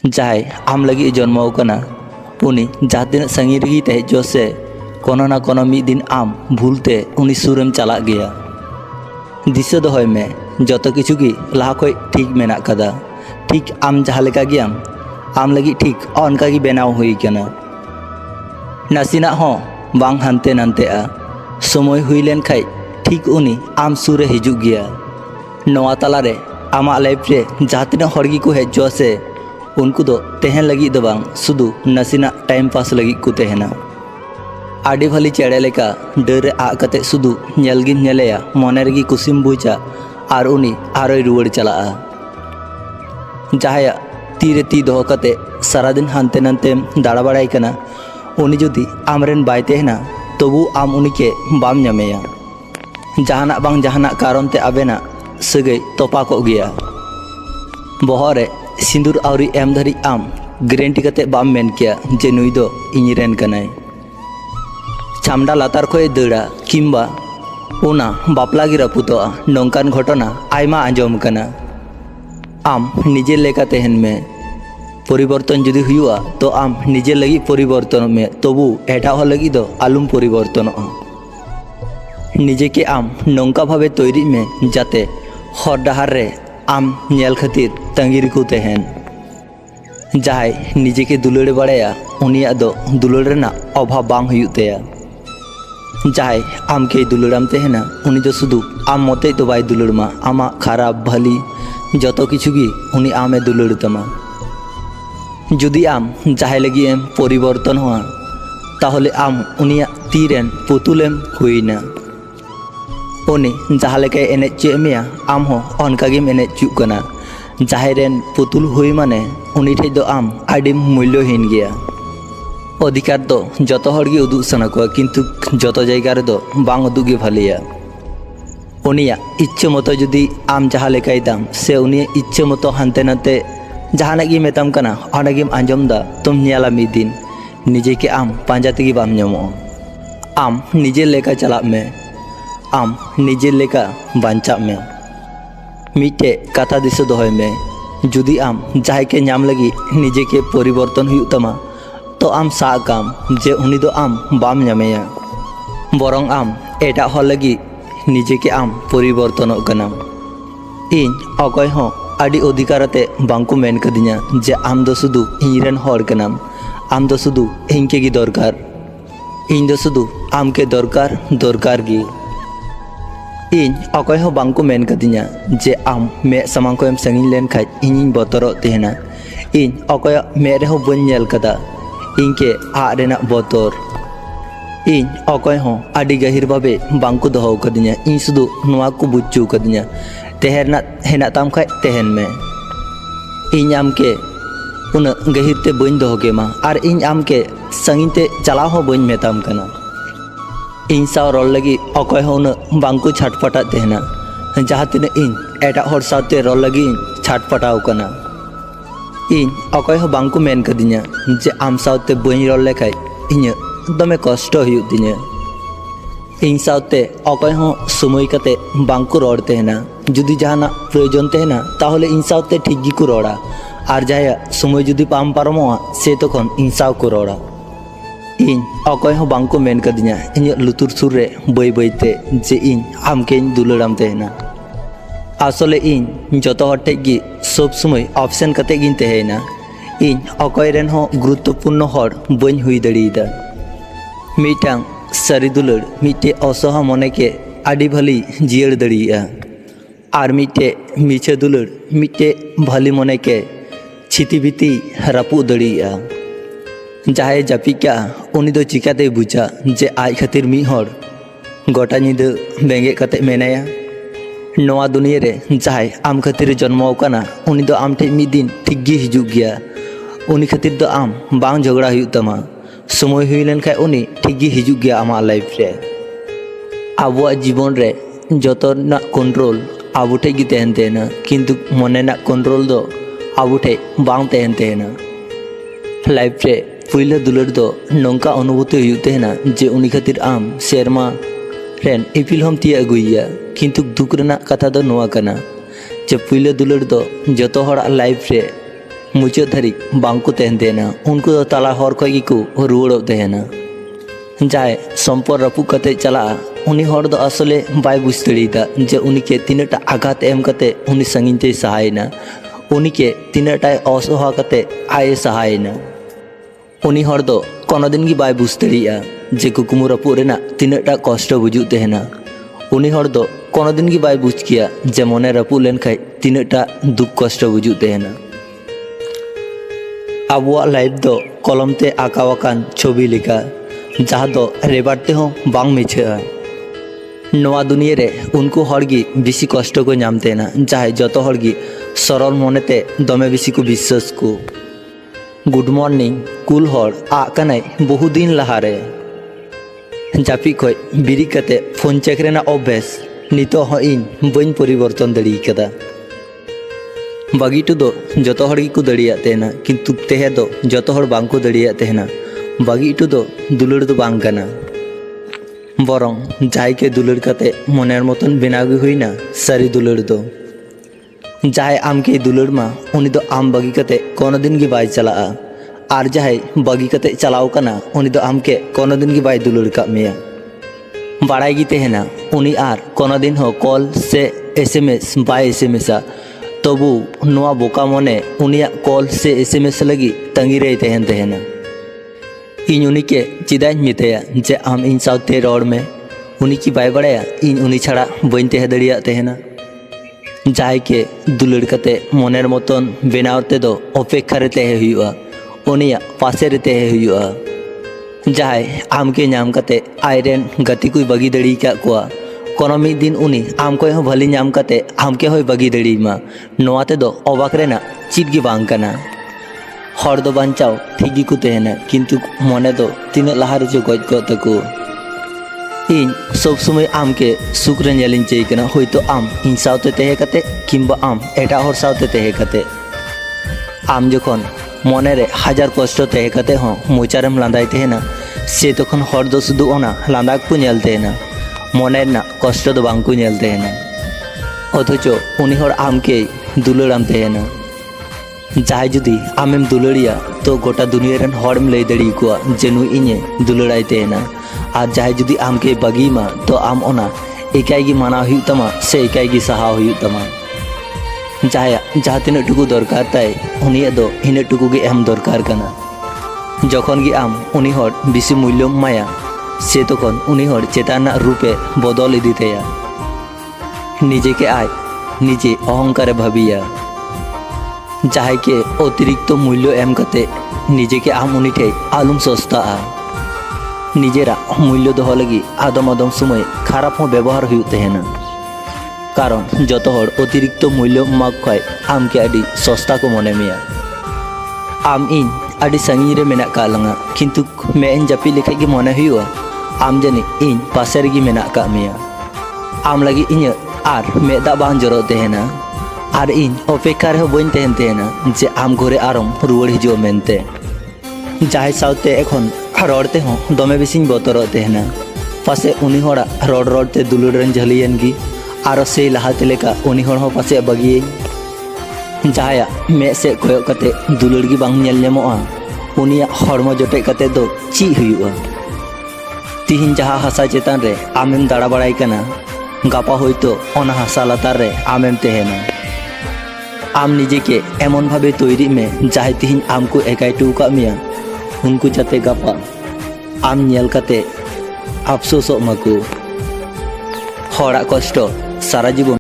जहां आम लगी जन्म कना उनी जहाँ तीन संगी रही तहजो से कोनो ना कोनो मिद दिन आम भूलते उनी सुरम चला गया दिशा दोहय में जत किछु की लहा खय ठीक मेना कदा ठीक आम जहाँ लेका गियाम आम लगी ठीक अनका गी बेनाव हुई कना नासिना हो बांग हानते नानतेआ समय हुई लेन खाय ठीक उनी आम सुरे हिजुग गया नवा तालारे आमा लाइफ रे जहाँ तीन हड़गी को हेजो से उनको दो तेहन लगी दो बांग सुदु नासिना टाइम पास लगी को तेहना आड़ी भली चेड़े लेका डर आकते सुदु नेलगिन नेलेया मने रगी कुसिम बुझा और उनी आरोय रुवाड़ चला जहाया तीरे ती दोह कते सारा दिन हानते नानते दाड़ा बाड़ाई कना उनी जुदी आमरेन बाय तेहना तबु आम उनी के बाम ᱧᱟᱢᱮᱭᱟ जहाना बांग जहाना कारण ते आबेना सगै तोपा को गया बहरे सिंदूर आवरी एम धरी आम ग्रेंटी कते बाम मेन किया जे नुई दो इᱧरेन कनाय छामडा लातार खय दड़ा किंबा उना बापला गी रपुतोआ नोंकान घटना आयमा आंजम कना आम निजे लेका तेहन में परिवर्तन जुदी हुआ तो आम निजे लगी परिवर्तन में तबु एटा हो लगी दो आलुम परिवर्तन निजे के आम नौका भावे तैरी में जाते हर डहार रे आम नेल खातिर तंगिर को तेहन जहाय निजे के दुलड़ बाड़ाया उनिया दो दुलड़ रेना अभाव बांग हुयुग तया जहाय आम के दुलड़ाम तेहना उनी दो सुदु आम मते तो बाय दुलड़मा आमा खराब भली जतो किछु गी उनी आमे दुलड़ तमा जुदी आम जहाय लगी एम परिवर्तन हुआ ताहले आम उनिया तीरेन पुतुलेम हुईना उनी जहाँ लेके एने चेमिया आम हो अनका गेम एने चुकना जहाय रेन पुतुल हुई माने उनी ठे दो आम आडी मूल्यहीन गया अधिकार दो जतो हड़गी उदुग सना को किंतु जतो जायगा रे दो बांग उदुग गे भालिया उनिया इच्छा मतो जुदी आम जहाँ लेकाय दाम से उनिया इच्छा मतो हानते नाते जहाना गी मेताम कना अना गेम आंजम दा तुम ᱧᱮᱞᱟ मिद दिन निजे के आम पांजा तेगी बाम ᱧᱟᱢᱚᱜᱼᱟ आम निजे लेका चला में आम निजे लेका बांचा में मिटे कथा दिस दोहय में जुदी आम जहाय के नाम लगी निजे के परिवर्तन हुई तमा तो आम साकाम जे उनी दो आम बाम ᱧᱟᱢᱮᱭᱟ बरং आम एटा हो लगी निजे के आम परिवर्तन कना इन अकय हो आडी अधिकारते बांको मेन कदिnya जे आम दो सुदु इñरेन हर कनाम आम दो सुदु इनके गी दरकार इन दो सुदु आम के दरकार दरकार गी इन अकय हो बांको मेन कदिnya जे आम मे सामांग को एम संगिन लेन खाय इñiñ बतरो तेहना इन अकय मे रे हो बन नेल कदा इनके आ रेना बतर इन अकय हो आडी गहिर भाबे बांको दोहो कदिnya इन सुदु नोआ को बुच्चू कदिnya तेहरना हेना ताम खाय तेहन में इन आम के उन गहिर ते बन दोहो के मा और इन आम के संगिन ते चला हो बन मेताम कना इन साव रोल लगी अकय हो उन बांको छटपटा तेहना जहाँ तीन इन एटा हर साथे रोल लगी छटपटाव कना इन अकय हो बांको मेन कदिnya जे आम साथे बन रोल लेखाय इᱧ दमे कष्ट हुयुग तिᱧa इन साथे अकय हो समय कते बांको रोड तेहना जुदी जहाना प्रयोजन तेहना ताहले इन साथे ठीक गी को रोड़ा और जहाया समय जुदी पाम पारमोआ से तखन इन साव को रोड़ा इन अकय हो बांको मेन कदिnya इᱧ लुतुर सुर रे बई बईते जे इन आमके दुलड़ाम तेहना आसले इन जतो हर टेगी सब समय ऑप्शन कते गिन तेहना इन अकय रेन हो गुरुत्वपूर्ण हर बन हुई दड़ीदा मिटांग सारी दुलड़ मिटे असहा मने के आडी भली जियर दड़िया और मिटे मिछे दुलड़ मिटे भली मने के छिती बीती रापू दड़िया जहाय जापिका उनी दो चिकाते बुझा जे आज खातिर मी हर गोटा निद बेंगे कते मेनाया नवा दुनिया रे जहाय आम खातिर जन्म कना उनी दो आम ठे मिद दिन ठीक गी हिजुग गया उनी खातिर दो आम बांग झगड़ा हुई तमा समय हुई लेन खाय उनी ठीक गी हिजुग गया आमा लाइफ रे आबुआ जीवन रे जतो ना कंट्रोल आबु ठे गी तेहन तेना किंतु मने ना कंट्रोल दो आबु ठे बांग तेहन तेना लाइफ रे पहले दुलड़ दो नौका अनुभूति हुई तेहना जे उनी खातिर आम सेरमा रेन इपिल हम तिया अगुइया किंतु दुख रेना कथा दो नोआ कना जे पहले दुलड़ दो जतो हड़ा लाइफ रे मुचाद धारी बांको तहन तेना उनको दो तला हर खय गिको रुवाड़ो तेना जहां सम्पर रपुक कते चला उनी हर दो असले बाय बुझ दड़ीदा जे उनके तीनटा आघात एम कते उनी संगीन ते सहायना उनके तीनटा असहा कते आय सहायना उनी हर दो कोनो दिन गी बाय बुझ दड़िया जे कुकुमु रपु रेना तीनटा कष्ट बुझु तेना उनी हर दो कोनो दिन गी बाय बुझ किया जे मने रपु लेन खाय तीनटा दुख कष्ट बुझु तेना आबुआ लाइफ दो कलम ते आकावाकान छवि लेका जहाँ दो रेबारते हो बांग मिछा नवा दुनिया रे उनको हड़गी बेसी कष्ट को नामते ना जहाँ जतो हड़गी सरल मोनेते दमे बेसी को विश्वास को गुड मॉर्निंग कुल हड़ आकनाय बहु दिन लहारे जापी खय बिरी कते फोन चेक रेना अभ्यास नितो हो इन बइन परिवर्तन दड़ी कदा बागी तो दो जतो हड़ को दड़िया तेना किंतु तेहे दो जतो हड़ बांग को दड़िया तेना बागी तो दो दुलड़ दो बांग कना बरंग जाय के दुलड़ कते मनेर मतन बेनागी हुईना सारी दुलड़ दो जाय आम के दुलड़ मा उनी दो आम बागी कते कोनो दिन गी बाय चला आर जाय बागी कते चलाव कना उनी दो आम के कोनो दिन गी बाय दुलड़ का मेया बाड़ाई गी तेहना उनी आर कोनो दिन हो कॉल से एसएमएस बाय एसएमएसा तबु नोआ बोका मने उनिया कॉल से एसएमएस लगी तंगी रे तेहन तेहना इन उनी के चिदाई मितेया जे आम इन साउते रोड में उनी की बाय बड़ाया इन उनी छाड़ा बइन तेह दड़िया तेहना जाय के दुलड़ कते मनेर मतन बेनावते दो अपेक्षा रे तेह हुआ उनिया पासे रे तेह हुआ जाय आम के नाम कते आयरन गति कोई बगी दड़ी का कोआ कोनो मिद दिन उनी आम को भली नाम कते आम के होय बगी दड़ी मा नोआते दो अबाक रेना चित गी बांग कना हर दो बांचाओ ठीक गी को तेहना किंतु मने दो तीन लहा रे जो गज को तको इन सब समय आम के सुख रे नेलिन चेय कना होयतो आम इन साउते तेह कते किंबा आम एटा हर साउते तेह कते आम जखन मने रे हजार कष्ट तेह कते हो मोचारेम लांदाय तेहना से तखन हर दो सुदु ओना लांदा को नेल तेहना मने ना कष्ट दो बांग को नेल तेहना अथचो उनी हर आम के दुलड़ाम तेहना जहां जुदी आमेम दुलड़िया तो गोटा दुनिया रेन हड़म लई दड़ी को जेनु इने दुलड़ाई तेना और जहां जुदी आम के बगी मा तो आम ओना एकाई गी माना हुई तमा से एकाई गी सहा हुई तमा जहां तीन टुकु दरकार ताई उनिया दो इन टुकु गे एम दरकार कना जखन गी आम उनी हड़ बेसी मूल्य माया से तखन उनी हड़ चेताना रूपे बदल इदीतेया निजे के आय निजे अहंकारे भाबिया जहां के अतिरिक्त मूल्य एम कते निजे के आम उनी ठे आलुम सस्ता निजेरा मूल्य दोह लगी आदम आदम समय खराब हो व्यवहार हुई तेहना कारण जतो हड़ अतिरिक्त मूल्य माग खाय आम के आदि सस्ता को मने मेया आम इन आदि संगी रे मेना का लंगा किंतु मे इन जापी लेखा गे मने हुआ आम जानी इन पासे रे गी मेना का मेया आम लगी इन आर मेदा बांग जरो तेहना आर इन अपेक्षा रे बइन तेहन तेहना जे आम घरे आरम रुवाड़ हिजो मेनते जाय साउते एखन रड़ते हो दमे बेसिन बतर तेहना पासे उनी हड़ा रड़ रड़ते दुलड़ रेन झलियन गी आरो से लहाते लेका उनी हड़ हो पासे बगी जहाया मे से कोयो कते दुलड़ गी बांग नेल नेमोआ उनिया हड़मो जटे कते दो ची हुआ तिहिन जहा हासा चेतान रे आमेम दाड़ा बड़ाई कना गापा होयतो ओना हासा लातार रे आमेम तेहना आम निजे के एमन भावे तैरी में जहां तिहिन आम को एकाई टुका मिया उनको जाते गापा आम नेल कते अफसोस मको हड़ा कष्ट सारा जीवन